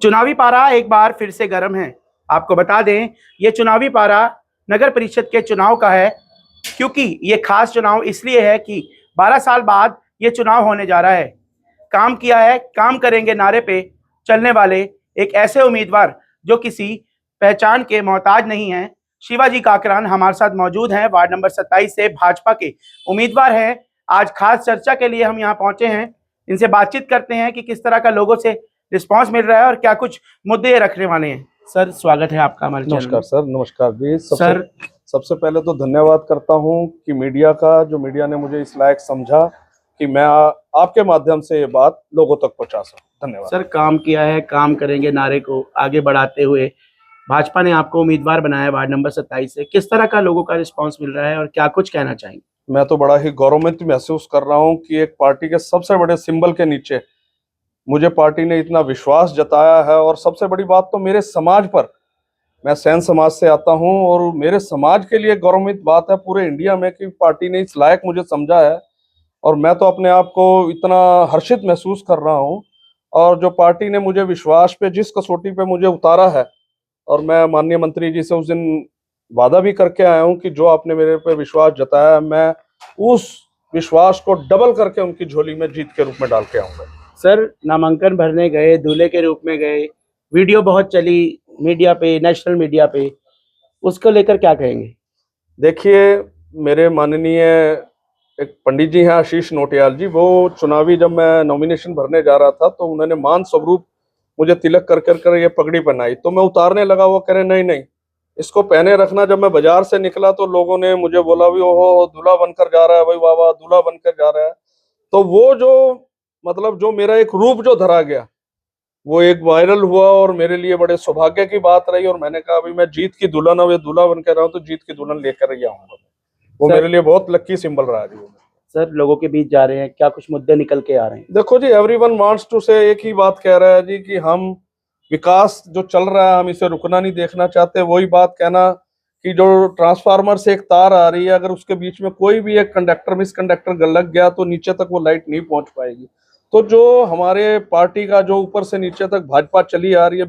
चुनावी पारा एक बार फिर से गर्म है। आपको बता दें, ये चुनावी पारा नगर परिषद के चुनाव का है, क्योंकि ये खास चुनाव इसलिए है कि 12 साल बाद ये चुनाव होने जा रहा है। काम किया है, काम करेंगे नारे पे चलने वाले एक ऐसे उम्मीदवार जो किसी पहचान के मोहताज नहीं है, शिवाजी काकरान हमारे साथ मौजूद हैं। वार्ड नंबर 27 से भाजपा के उम्मीदवार हैं। आज खास चर्चा के लिए हम यहाँ पहुंचे हैं। इनसे बातचीत करते हैं कि किस तरह का लोगों से रिस्पांस मिल रहा है और क्या कुछ मुद्दे रखने वाले हैं। सर, स्वागत है आपका हमारे चैनल में। नमस्कार सर। नमस्कार जी। सर, सबसे पहले तो धन्यवाद करता हूं कि मीडिया ने मुझे इस लायक समझा कि मैं आपके माध्यम से ये बात लोगों तक पहुंचा सकूं। धन्यवाद सर। काम किया है, काम करेंगे नारे को आगे बढ़ाते हुए भाजपा ने आपको उम्मीदवार बनाया है वार्ड नंबर 27 से। किस तरह का लोगों का रिस्पांस मिल रहा है और क्या कुछ कहना चाहेंगे? मैं तो बड़ा ही गौरवान्वित महसूस कर रहा हूं कि एक पार्टी के सबसे बड़े सिंबल के नीचे मुझे पार्टी ने इतना विश्वास जताया है। और सबसे बड़ी बात तो मेरे समाज पर, मैं सैन समाज से आता हूं और मेरे समाज के लिए गौरवान्वित बात है पूरे इंडिया में कि पार्टी ने इस लायक मुझे समझा है। और मैं तो अपने आप को इतना हर्षित महसूस कर रहा हूं। और जो पार्टी ने मुझे विश्वास पे, जिस कसौटी पे मुझे उतारा है, और मैं माननीय मंत्री जी से उस दिन वादा भी करके आया हूं कि जो आपने मेरे पे विश्वास जताया है, मैं उस विश्वास को डबल करके उनकी झोली में जीत के रूप में डाल के आऊंगा। सर, नामांकन भरने गए, दूल्हे के रूप में गए, वीडियो बहुत चली मीडिया पे, नेशनल मीडिया पे, उसको लेकर क्या कहेंगे? देखिए, मेरे माननीय एक पंडित जी हैं, आशीष नोटियाल जी, वो चुनावी जब मैं नॉमिनेशन भरने जा रहा था तो उन्होंने मान स्वरूप मुझे तिलक कर ये पगड़ी पहनाई। तो मैं उतारने लगा, वो कह रहे नहीं नहीं इसको पहने रखना। जब मैं बाजार से निकला तो लोगों ने मुझे बोला भी ओहो दूल्हा बनकर जा रहा है, भाई वाह वाह दूल्हा बनकर जा रहा है। तो वो जो मतलब जो मेरा एक रूप जो धरा गया वो एक वायरल हुआ और मेरे लिए बड़े सौभाग्य की बात रही। और मैंने कहा भाई मैं जीत की दुल्हन, अब दुल्हा बन के रहा हूँ तो जीत की दुल्हन लेकर ही आऊंगा। वो मेरे लिए बहुत लक्की सिंबल रहा जी। सर, लोगों के बीच जा रहे हैं, क्या कुछ मुद्दे निकल के आ रहे हैं? देखो जी, एवरीवन वांट्स टू से, एक ही बात कह रहा है जी कि हम विकास जो चल रहा है हम इसे रुकना नहीं देखना चाहते। वही बात कहना कि जो ट्रांसफार्मर से एक तार आ रही है, अगर उसके बीच में कोई भी एक कंडक्टर मिस कंडक्टर लग गया तो नीचे तक वो लाइट नहीं पहुंच पाएगी। तो जो हमारे पार्टी का जो ऊपर से नीचे तक भाजपा चली आ रही है,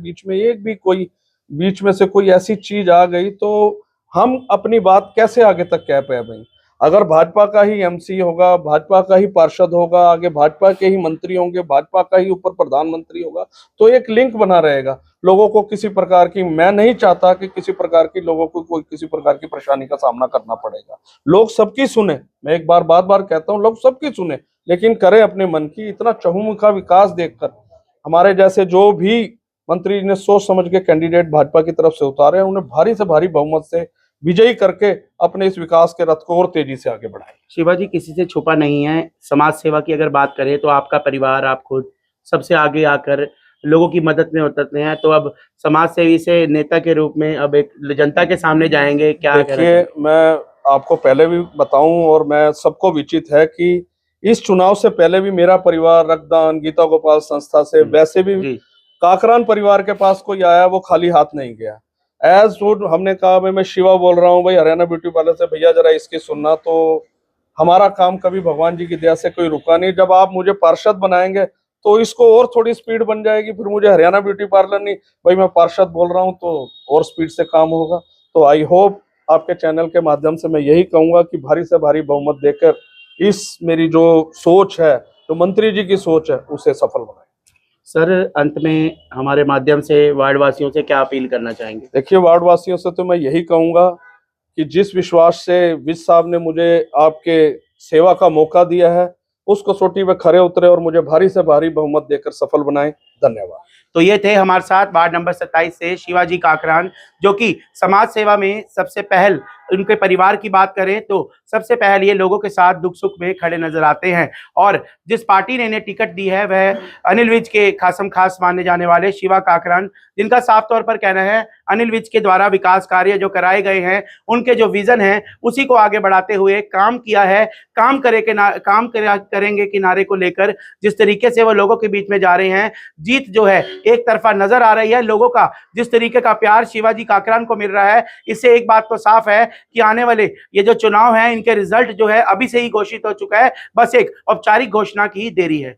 बीच में से कोई ऐसी चीज आ गई तो हम अपनी बात कैसे आगे तक कह पाए भाई। अगर भाजपा का ही एमसी होगा, भाजपा का ही पार्षद होगा, आगे भाजपा के ही मंत्री होंगे, भाजपा का ही ऊपर प्रधानमंत्री होगा, तो एक लिंक बना रहेगा। लोगों को किसी प्रकार की, मैं नहीं चाहता कि किसी प्रकार की लोगों को कोई किसी प्रकार की परेशानी का सामना करना पड़ेगा। लोग सबकी सुने, मैं एक बार बार कहता हूँ, लोग सबकी सुने, लेकिन करें अपने मन की। इतना चहुमुखा विकास देखकर हमारे जैसे जो भी मंत्री ने सोच समझ के कैंडिडेट भाजपा की तरफ से उतारे, उन्हें भारी से भारी बहुमत से विजयी करके अपने इस विकास के रथ को और तेजी से आगे बढ़ाएं। शिवाजी किसी से छुपा नहीं है। समाज सेवा की अगर बात करें तो आपका परिवार, आप खुद सबसे आगे आकर लोगों की मदद में उतरते हैं। तो अब समाज सेवी से नेता के रूप में अब एक जनता के सामने जाएंगे, क्या? देखिए, मैं आपको पहले भी बताऊं और मैं सबको विचित है कि इस चुनाव से पहले भी मेरा परिवार रक्तदान, गीता गोपाल संस्था से, वैसे भी काकरान परिवार के पास कोई आया वो खाली हाथ नहीं गया। एज वुड हमने कहा भाई मैं शिवा बोल रहा हूँ, भाई हरियाणा ब्यूटी पार्लर से, भैया जरा इसकी सुनना। तो हमारा काम कभी भगवान जी की दया से कोई रुका नहीं। जब आप मुझे पार्षद बनाएंगे तो इसको और थोड़ी स्पीड बन जाएगी, फिर मुझे हरियाणा ब्यूटी पार्लर नहीं, भाई मैं पार्षद बोल रहा हूँ तो और स्पीड से काम होगा। तो आई होप आपके चैनल के माध्यम से मैं यही कहूंगा कि भारी से भारी बहुमत देकर इस मेरी जो सोच है, जो मंत्री जी की सोच है, उसे सफल बनाए। सर, अंत में हमारे माध्यम से वार्ड वासियों से क्या अपील करना चाहेंगे? देखिए, वार्ड वासियों से तो मैं यही कहूंगा कि जिस विश्वास से विज साहब ने मुझे आपके सेवा का मौका दिया है, उस कसौटी पे खरे उतरे और मुझे भारी से भारी बहुमत देकर सफल बनाएं। धन्यवाद। तो ये थे हमारे साथ वार्ड नंबर 27 से शिवाजी काकरान, जो कि समाज सेवा में सबसे पहल, उनके परिवार की बात करें तो सबसे पहले ये लोगों के साथ दुख सुख में खड़े नजर आते हैं। और जिस पार्टी ने इन्हें टिकट दी है वह अनिल विज के खासम खास माने जाने वाले शिवा काकरान, जिनका साफ तौर पर कहना है अनिल विज के द्वारा विकास कार्य जो कराए गए हैं, उनके जो विजन है उसी को आगे बढ़ाते हुए काम किया है। करेंगे किनारे को लेकर जिस तरीके से वो लोगों के बीच में जा रहे हैं, जीत जो है एक तरफा नजर आ रही है। लोगों का जिस तरीके का प्यार शिवाजी काकरान को मिल रहा है, इससे एक बात तो साफ है कि आने वाले ये जो चुनाव है, इनके रिजल्ट जो है अभी से ही घोषित हो चुका है, बस एक औपचारिक घोषणा की देरी है।